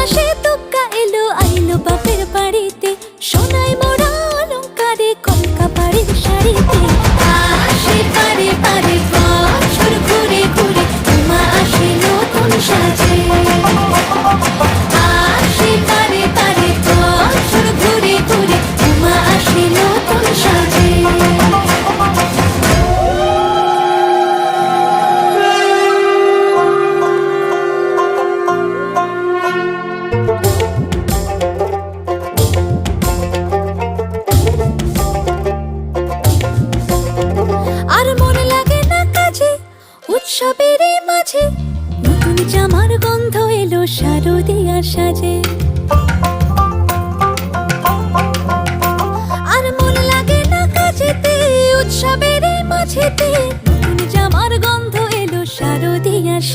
মাসে তুক্কা এলো আইলো বাপের বাড়িতে, সোনায় মোড়া অলংকারে কলকা পাড়ের শাড়িতে। আসে পারে পারে বছর ঘুরে ঘুরে, উমা আসে নতুন সাজে। আসে পারে পারে বছর ঘুরে ঘুরে, উমা আসে নতুন সাজে। আর মন লাগে না কাজে উৎসবের এই মাঝে, নতুন জামার গন্ধ এলো শারদিয়ার সাজে। আর মন লাগে না কাজেতে উৎসবের এই মাঝেতে,